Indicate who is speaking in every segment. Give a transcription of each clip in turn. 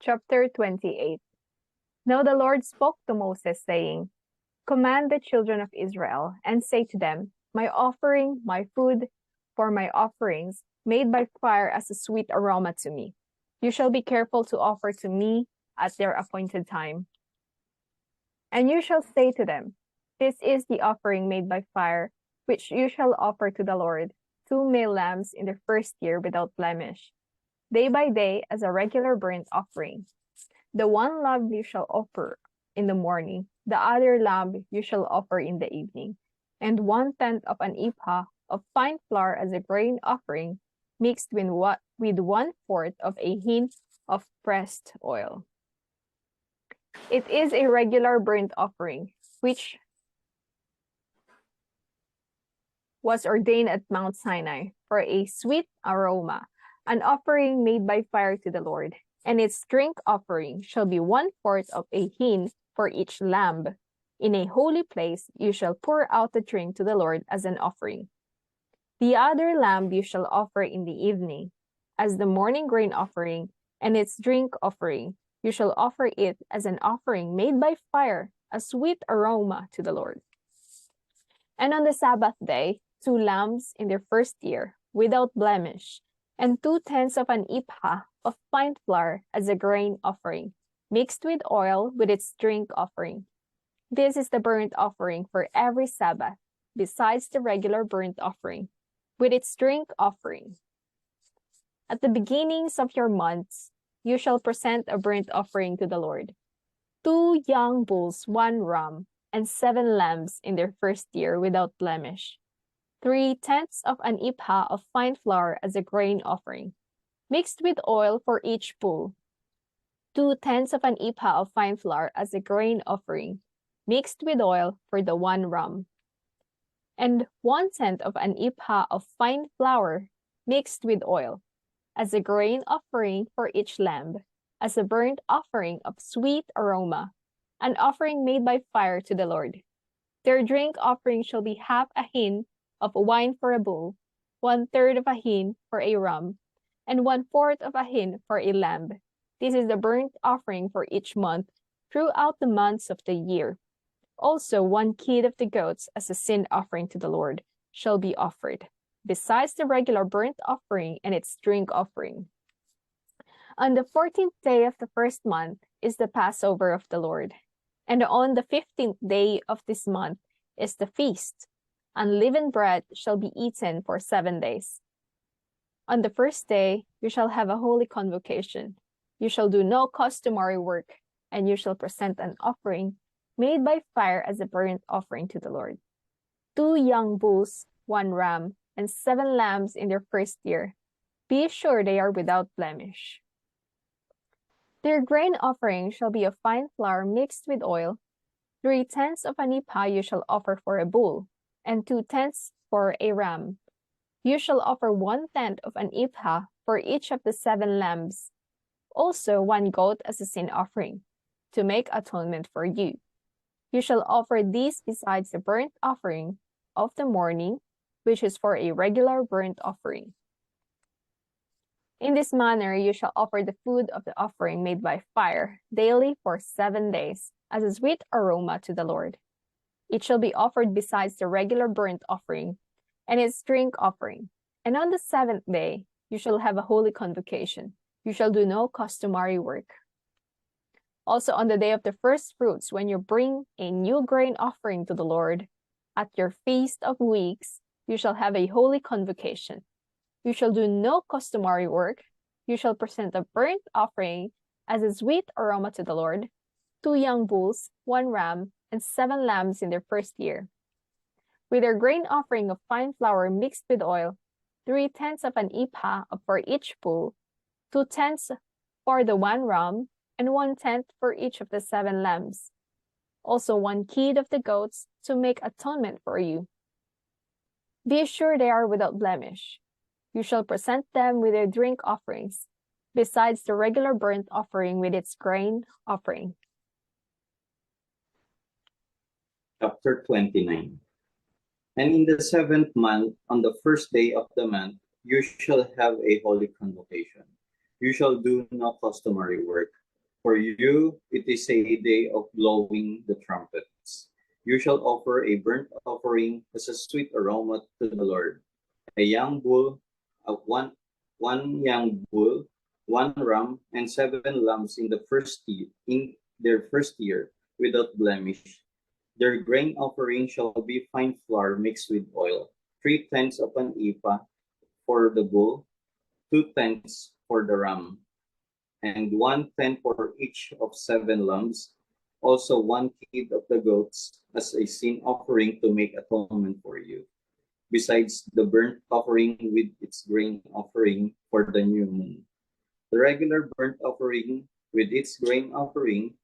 Speaker 1: Chapter 28. Now the Lord spoke to Moses, saying, Command the children of Israel, and say to them, My offering, my food, for my offerings, made by fire as a sweet aroma to me. You shall be careful to offer to me at their appointed time. And you shall say to them, This is the offering made by fire, which you shall offer to the Lord, 2 male lambs in the first year without blemish, day by day as a regular burnt offering. The one lamb you shall offer in the morning, the other lamb you shall offer in the evening, and 1/10 of an ephah of fine flour as a grain offering, mixed with 1/4 of a hin of pressed oil. It is a regular burnt offering, which was ordained at Mount Sinai for a sweet aroma, an offering made by fire to the Lord. And its drink offering shall be 1/4 of a hin for each lamb. In a holy place you shall pour out the drink to the Lord as an offering. The other lamb you shall offer in the evening, as the morning grain offering, and its drink offering. You shall offer it as an offering made by fire, a sweet aroma to the Lord. And on the Sabbath day, 2 lambs in their first year, without blemish, and 2/10 of an ephah of fine flour as a grain offering, mixed with oil with its drink offering. This is the burnt offering for every Sabbath, besides the regular burnt offering, with its drink offering. At the beginnings of your months, you shall present a burnt offering to the Lord. 2 young bulls, 1 ram, and 7 lambs in their first year without blemish. 3/10 of an ephah of fine flour as a grain offering, mixed with oil for each bull. 2/10 of an ephah of fine flour as a grain offering, mixed with oil for the 1 ram. And 1/10 of an ephah of fine flour, mixed with oil, as a grain offering for each lamb, as a burnt offering of sweet aroma, an offering made by fire to the Lord. Their drink offering shall be half a hin of wine for a bull, 1/3 of a hin for a ram, and 1/4 of a hin for a lamb. This is the burnt offering for each month throughout the months of the year. Also 1 kid of the goats as a sin offering to the Lord shall be offered, besides the regular burnt offering and its drink offering. On the 14th day of the first month is the Passover of the Lord, and on the 15th day of this month is the feast. Unleavened bread shall be eaten for 7 days. On the first day you shall have a holy convocation. You shall do no customary work, and you shall present an offering made by fire as a burnt offering to the Lord. 2 young bulls, 1 ram, and 7 lambs in their first year. Be sure they are without blemish. Their grain offering shall be of fine flour mixed with oil. 3/10 of an ephah you shall offer for a bull, and 2/10 for a ram. You shall offer 1/10 of an ephah for each of the 7 lambs. Also 1 goat as a sin offering, to make atonement for you. You shall offer these besides the burnt offering of the morning, which is for a regular burnt offering. In this manner you shall offer the food of the offering made by fire daily for 7 days, as a sweet aroma to the Lord. It shall be offered besides the regular burnt offering and its drink offering. And on the 7th day you shall have a holy convocation. You shall do no customary work. Also on the day of the first fruits, when you bring a new grain offering to the Lord, at your feast of weeks, you shall have a holy convocation. You shall do no customary work. You shall present a burnt offering as a sweet aroma to the Lord, 2 young bulls, 1 ram, and 7 lambs in their first year. With their grain offering of fine flour mixed with oil, 3/10 of an ephah for each bull, 2/10 for the 1 ram, and 1/10 for each of the 7 lambs. Also 1 kid of the goats to make atonement for you. Be sure they are without blemish. You shall present them with their drink offerings, besides the regular burnt offering with its grain offering.
Speaker 2: Chapter 29. And in the 7th month, on the first day of the month, you shall have a holy convocation. You shall do no customary work. For you, it is a day of blowing the trumpets. You shall offer a burnt offering as a sweet aroma to the Lord. A young bull, one young bull, one ram, and 7 lambs in their first year, without blemish. Their grain offering shall be fine flour mixed with oil, 3/10 of an ephah for the bull, 2/10 for the ram, and 1/10 for each of 7 lambs, also 1 kid of the goats as a sin offering to make atonement for you, besides the burnt offering with its grain offering for the new moon. The regular burnt offering with its grain offering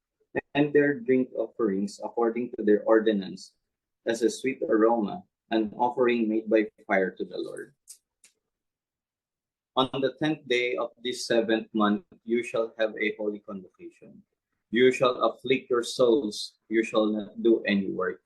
Speaker 2: and their drink offerings according to their ordinance, as a sweet aroma, an offering made by fire to the Lord. On the 10th day of this 7th month, you shall have a holy convocation. You shall afflict your souls, you shall not do any work.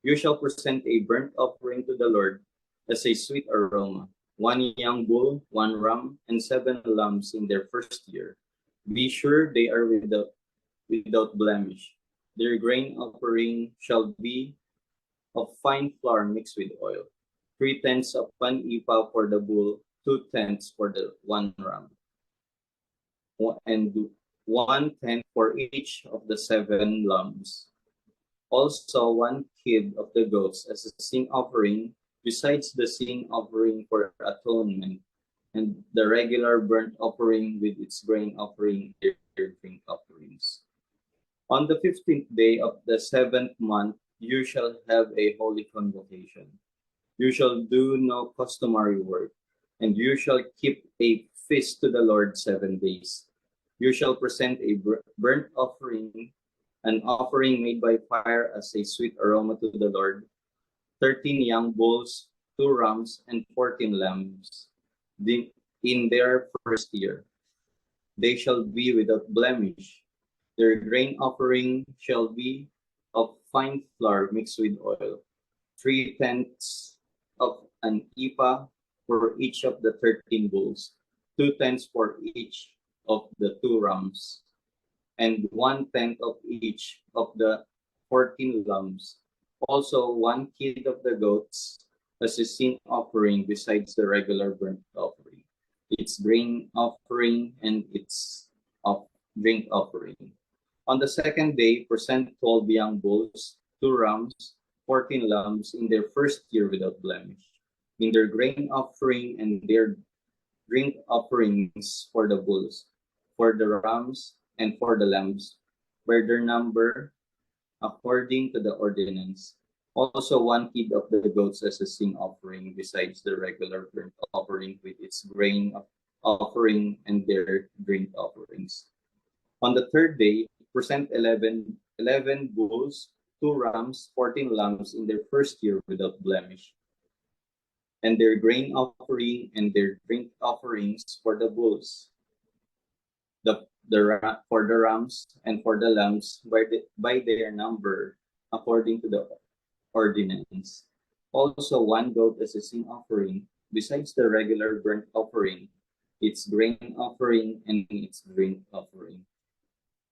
Speaker 2: You shall present a burnt offering to the Lord as a sweet aroma, 1 young bull, 1 ram, and 7 lambs in their first year. Be sure they are without blemish. Their grain offering shall be of fine flour mixed with oil, 3/10 of an ephah for the bull, 2/10 for the 1 ram, and 1/10 for each of the 7 lambs. Also 1 kid of the goats as a sin offering, besides the sin offering for atonement, and the regular burnt offering with its grain offering, their drink offerings. On the 15th day of the 7th month, you shall have a holy convocation. You shall do no customary work, and you shall keep a feast to the Lord 7 days. You shall present a burnt offering, an offering made by fire as a sweet aroma to the Lord, 13 young bulls, 2 rams, and 14 lambs in their first year. They shall be without blemish. Their grain offering shall be of fine flour mixed with oil, 3/10 of an ephah for each of the 13 bulls, 2/10 for each of the 2 rams, and 1/10 of each of the 14 lambs. Also 1 kid of the goats as a sin offering besides the regular burnt offering, its grain offering, and its drink offering. On the second day, present 12 young bulls, 2 rams, 14 lambs in their first year without blemish, in their grain offering and their drink offerings for the bulls, for the rams, and for the lambs, by their number, according to the ordinance. Also 1 kid of the goats as a sin offering, besides the regular burnt offering with its grain offering and their drink offerings. On the third day, present 11 bulls, 2 rams, 14 lambs in their first year without blemish, and their grain offering and their drink offerings for the bulls, for the rams, and for the lambs by their number, according to the ordinance. Also 1 goat as a sin offering, besides the regular burnt offering, its grain offering, and its drink offering.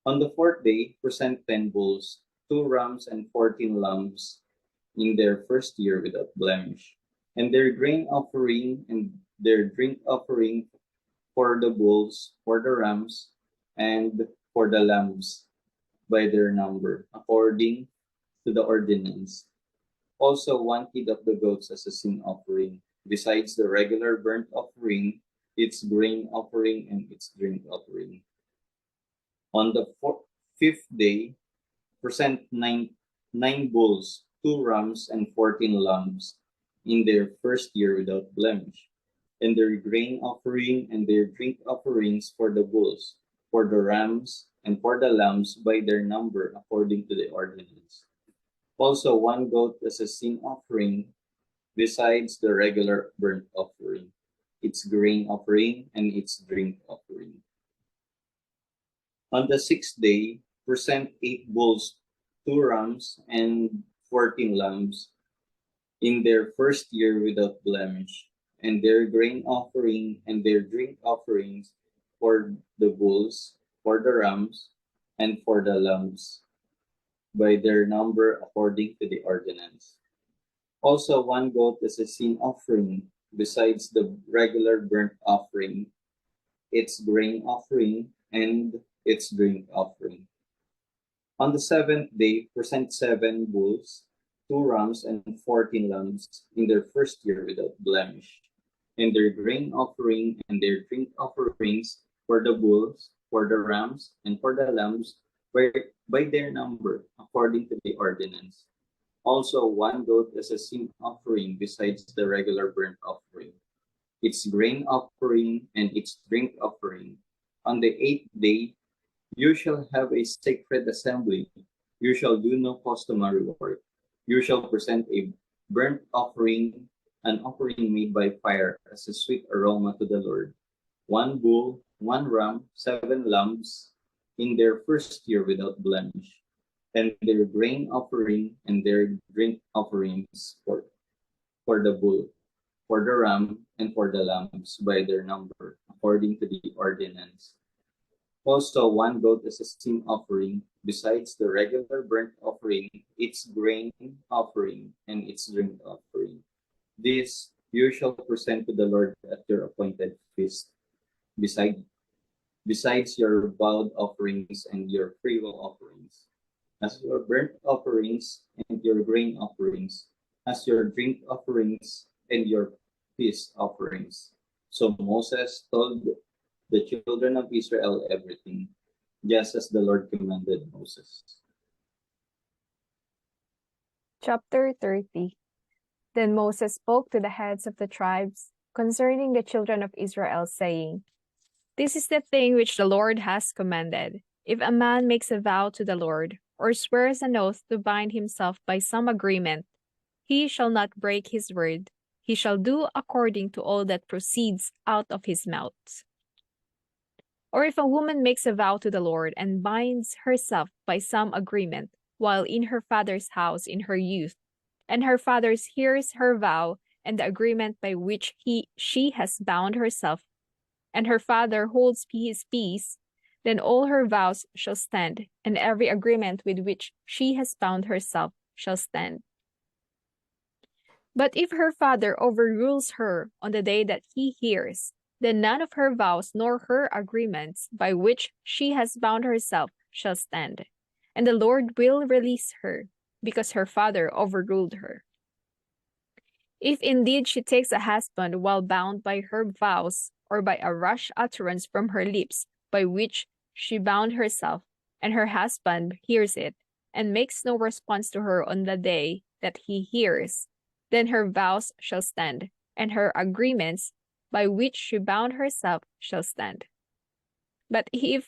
Speaker 2: On the fourth day, present 10 bulls, 2 rams, and 14 lambs in their first year without blemish, and their grain offering and their drink offering for the bulls, for the rams, and for the lambs by their number, according to the ordinance. Also 1 kid of the goats as a sin offering, besides the regular burnt offering, its grain offering, and its drink offering. On the fifth day, present nine bulls, 2 rams, and 14 lambs in their first year without blemish, and their grain offering and their drink offerings for the bulls, for the rams, and for the lambs by their number, according to the ordinance. Also 1 goat as a sin offering, besides the regular burnt offering, its grain offering, and its drink offering. On the sixth day, present 8 bulls, 2 rams, and 14 lambs in their first year without blemish, and their grain offering and their drink offerings for the bulls, for the rams, and for the lambs by their number according to the ordinance. Also, one goat as a sin offering, besides the regular burnt offering, its grain offering, and its drink offering. On the seventh day, present 7 bulls, 2 rams, and 14 lambs in their first year without blemish, and their grain offering and their drink offerings for the bulls, for the rams, and for the lambs by their number, according to the ordinance. Also, one goat as a sin offering besides the regular burnt offering, its grain offering, and its drink offering. On the 8th day, you shall have a sacred assembly. You shall do no customary work. You shall present a burnt offering, an offering made by fire as a sweet aroma to the Lord. 1 bull, 1 ram, 7 lambs in their first year without blemish, and their grain offering and their drink offerings for the bull, for the ram, and for the lambs by their number, according to the ordinance. Also, one goat as a sin offering, besides the regular burnt offering, its grain offering, and its drink offering. This you shall present to the Lord at your appointed feast, besides your vowed offerings and your freewill offerings, as your burnt offerings and your grain offerings, as your drink offerings and your peace offerings. So Moses told the children of Israel everything, just as the Lord commanded Moses.
Speaker 1: Chapter 30. Then Moses spoke to the heads of the tribes concerning the children of Israel, saying, This is the thing which the Lord has commanded. If a man makes a vow to the Lord, or swears an oath to bind himself by some agreement, he shall not break his word. He shall do according to all that proceeds out of his mouth. Or if a woman makes a vow to the Lord and binds herself by some agreement while in her father's house in her youth, and her father hears her vow and the agreement by which she has bound herself, and her father holds his peace, then all her vows shall stand, and every agreement with which she has bound herself shall stand. But if her father overrules her on the day that he hears, then none of her vows nor her agreements by which she has bound herself shall stand, and the Lord will release her, because her father overruled her. If indeed she takes a husband while bound by her vows, or by a rash utterance from her lips by which she bound herself, and her husband hears it, and makes no response to her on the day that he hears, then her vows shall stand, and her agreements by which she bound herself shall stand. But if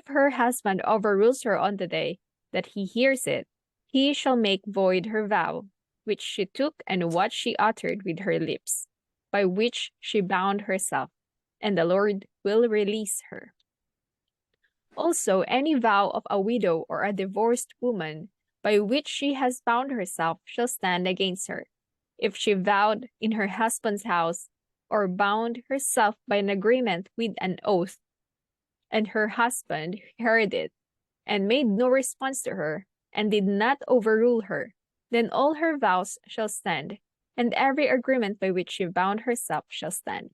Speaker 1: her husband overrules her on the day that he hears it, he shall make void her vow, which she took and what she uttered with her lips, by which she bound herself, and the Lord will release her. Also, any vow of a widow or a divorced woman by which she has bound herself shall stand against her. If she vowed in her husband's house, or bound herself by an agreement with an oath, and her husband heard it, and made no response to her, and did not overrule her, then all her vows shall stand, and every agreement by which she bound herself shall stand.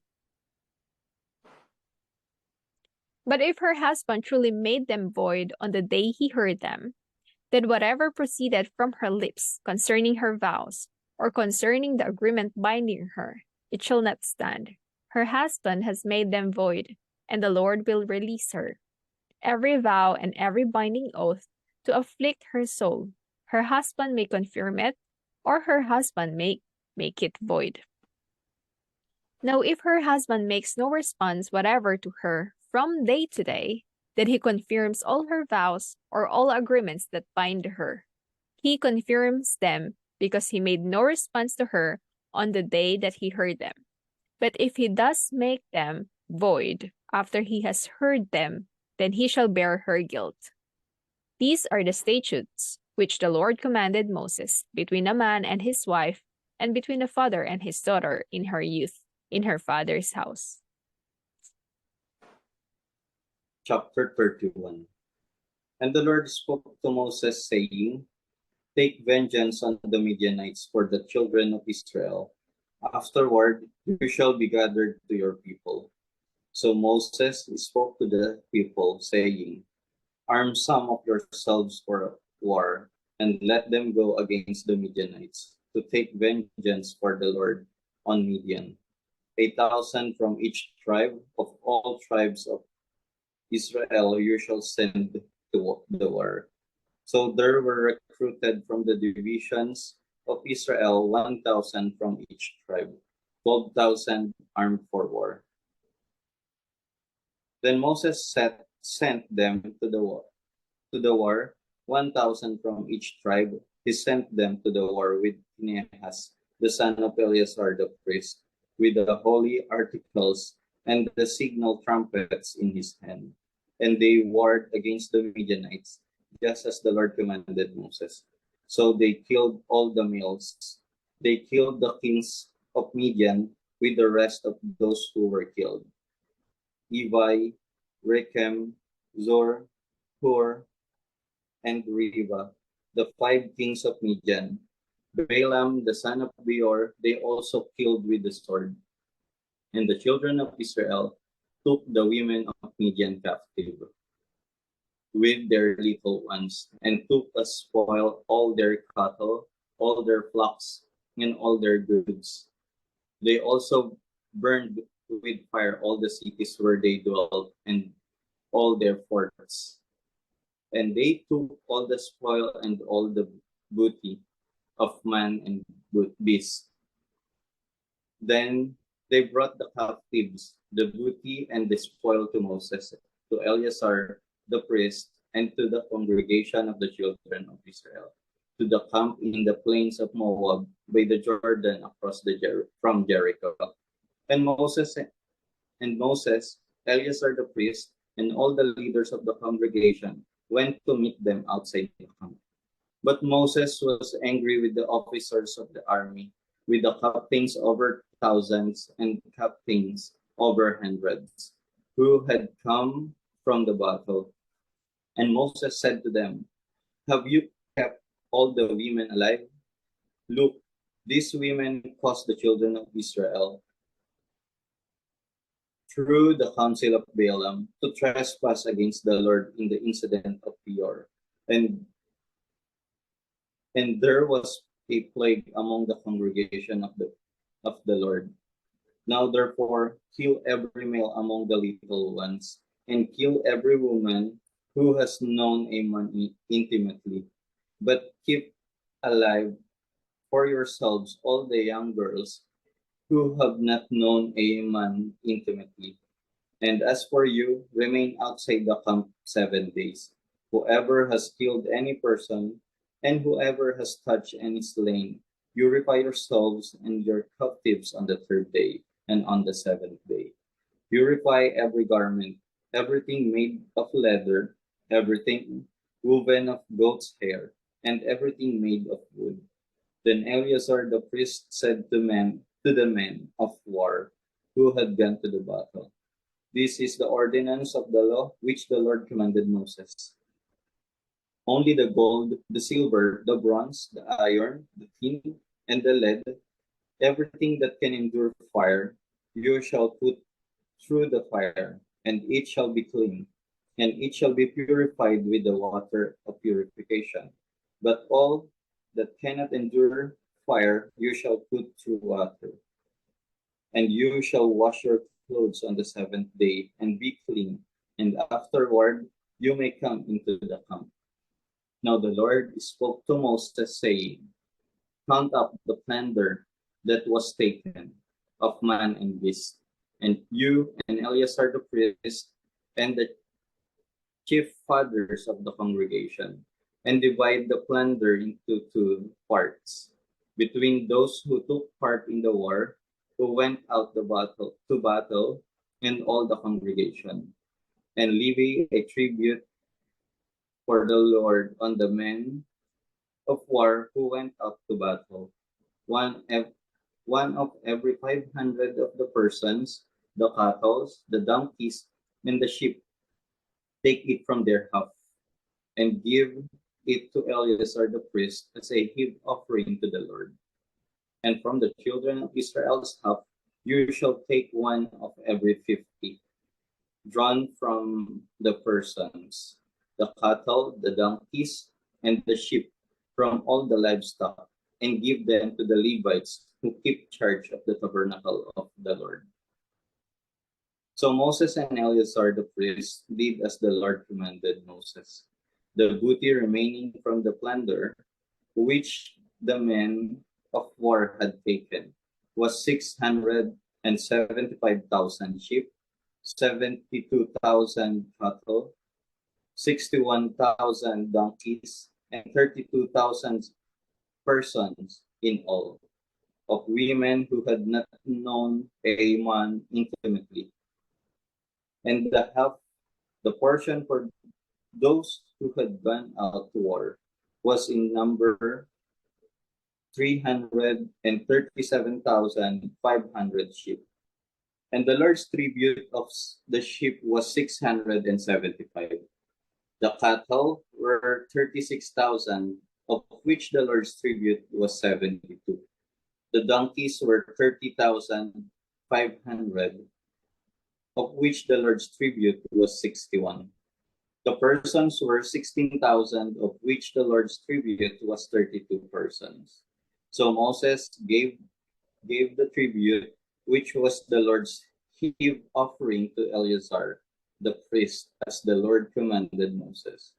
Speaker 1: But if her husband truly made them void on the day he heard them, then whatever proceeded from her lips concerning her vows, or concerning the agreement binding her, it shall not stand. Her husband has made them void, and the Lord will release her. Every vow and every binding oath to afflict her soul, her husband may confirm it, or her husband may make it void. Now, if her husband makes no response whatever to her from day to day, then he confirms all her vows or all agreements that bind her. He confirms them because he made no response to her on the day that he heard them. But if he does make them void after he has heard them, then he shall bear her guilt. These are the statutes which the Lord commanded Moses between a man and his wife, and between a father and his daughter in her youth, in her father's house.
Speaker 2: Chapter 31. And the Lord spoke to Moses, saying, Take vengeance on the Midianites for the children of Israel. Afterward, you shall be gathered to your people. So Moses spoke to the people, saying, Arm some of yourselves for war, and let them go against the Midianites, to take vengeance for the Lord on Midian. 1,000 from each tribe of all tribes of Israel you shall send to the war. So there were recruited from the divisions of Israel 1,000 from each tribe, 12,000 armed for war. Then Moses sent them to the war, 1,000 from each tribe. He sent them to the war with Phinehas, the son of Eleazar the priest, with the holy articles and the signal trumpets in his hand. And they warred against the Midianites, just as the Lord commanded Moses. So they killed all the males. They killed the kings of Midian with the rest of those who were killed. Evi, Rechem, Zor, Hur, and Reva, the 5 kings of Midian. Balaam, the son of Beor, they also killed with the sword. And the children of Israel took the women of Midian captive with their little ones, and took as spoil all their cattle, all their flocks, and all their goods. They also burned with fire all the cities where they dwelt, and all their forts. And they took all the spoil and all the booty of man and beast. Then they brought the captives, the booty and the spoil to Moses, to Eleazar the priest, and to the congregation of the children of Israel, to the camp in the plains of Moab by the Jordan across from Jericho. And Moses, Eleazar the priest, and all the leaders of the congregation went to meet them outside the camp. But Moses was angry with the officers of the army, with the captains over thousands and captains over hundreds, who had come from the battle. And Moses said to them, Have you kept all the women alive? Look, these women caused the children of Israel, through the counsel of Balaam, to trespass against the Lord in the incident of Peor. And there was a plague among the congregation of the Lord. Now therefore kill every male among the little ones, and kill every woman who has known a man intimately, but keep alive for yourselves all the young girls who have not known a man intimately. And as for you, remain outside the camp 7 days. Whoever has killed any person, and whoever has touched any slain, purify yourselves and your captives on the 3rd day, and on the 7th day. Purify every garment, everything made of leather, everything woven of goat's hair, and everything made of wood. Then Eleazar the priest said to the men of war who had gone to the battle, This is the ordinance of the law which the Lord commanded Moses. Only the gold, the silver, the bronze, the iron, the tin, and the lead, everything that can endure fire, you shall put through the fire, and it shall be clean, and it shall be purified with the water of purification. But all that cannot endure fire, you shall put through water. And you shall wash your clothes on the 7th day, and be clean, and afterward you may come into the camp. Now the Lord spoke to Moses, saying, Count up the plunder that was taken of man and beast, and you and Eleazar the priest and the chief fathers of the congregation, and divide the plunder into 2 parts, between those who took part in the war, who went out to battle, and all the congregation, and levy a tribute for the Lord on the men of war who went out to battle, one of every 500 of the persons, the cattle, the donkeys, and the sheep, take it from their half. and give it to Eleazar the priest as a heave offering to the Lord. And from the children of Israel's half, you shall take one of every 50, drawn from the persons, the cattle, the donkeys, and the sheep, from all the livestock, and give them to the Levites who keep charge of the tabernacle of the Lord. So Moses and Eleazar the priest did as the Lord commanded Moses. The booty remaining from the plunder, which the men of war had taken, was 675,000 sheep, 72,000 cattle, 61,000 donkeys, and 32,000 persons in all, of women who had not known a man intimately. And the portion for those who had gone out to war, was in number 337,500 sheep. And the Lord's tribute of the sheep was 675. The cattle were 36,000, of which the Lord's tribute was 72. The donkeys were 30,500, of which the Lord's tribute was 61. The persons were 16,000, of which the Lord's tribute was 32 persons. So Moses gave the tribute, which was the Lord's heave offering, to Eleazar the priest, as the Lord commanded Moses.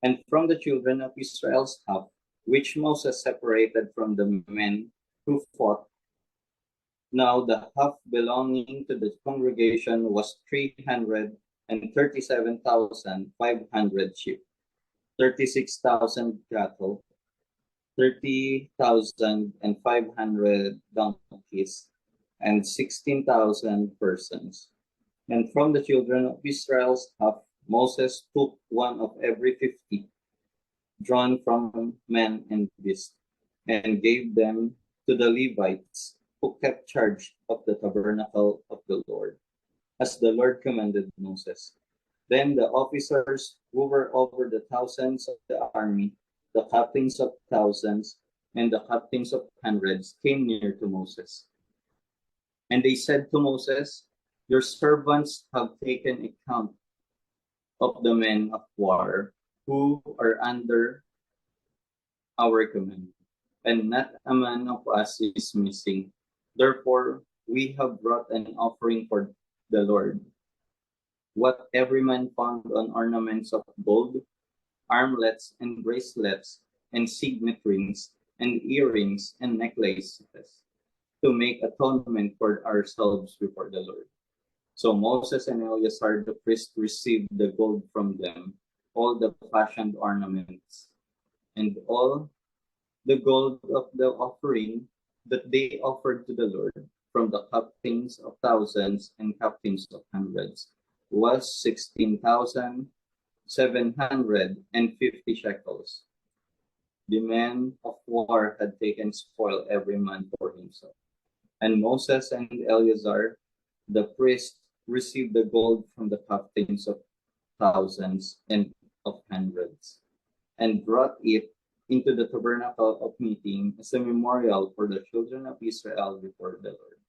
Speaker 2: And from the children of Israel's half, which Moses separated from the men who fought, now the half belonging to the congregation was 337,500 sheep, 36,000 cattle, 30,500 donkeys, and 16,000 persons. And from the children of Israel's half, Moses took one of every 50, drawn from man and beast, and gave them to the Levites, who kept charge of the tabernacle of the Lord, as the Lord commanded Moses. Then the officers who were over the thousands of the army, the captains of thousands, and the captains of hundreds, came near to Moses. And they said to Moses, "Your servants have taken account of the men of war who are under our command, and not a man of us is missing. Therefore, we have brought an offering for the Lord. What every man found on ornaments of gold, armlets and bracelets, and signet rings, and earrings and necklaces, to make atonement for ourselves before the Lord." So Moses and Eleazar the priest received the gold from them, all the fashioned ornaments, and all the gold of the offering that they offered to the Lord from the captains of thousands and captains of hundreds was 16,750 shekels. The men of war had taken spoil every man for himself. And Moses and Eleazar the priest received the gold from the captains of thousands and of hundreds, and brought it into the tabernacle of meeting as a memorial for the children of Israel before the Lord.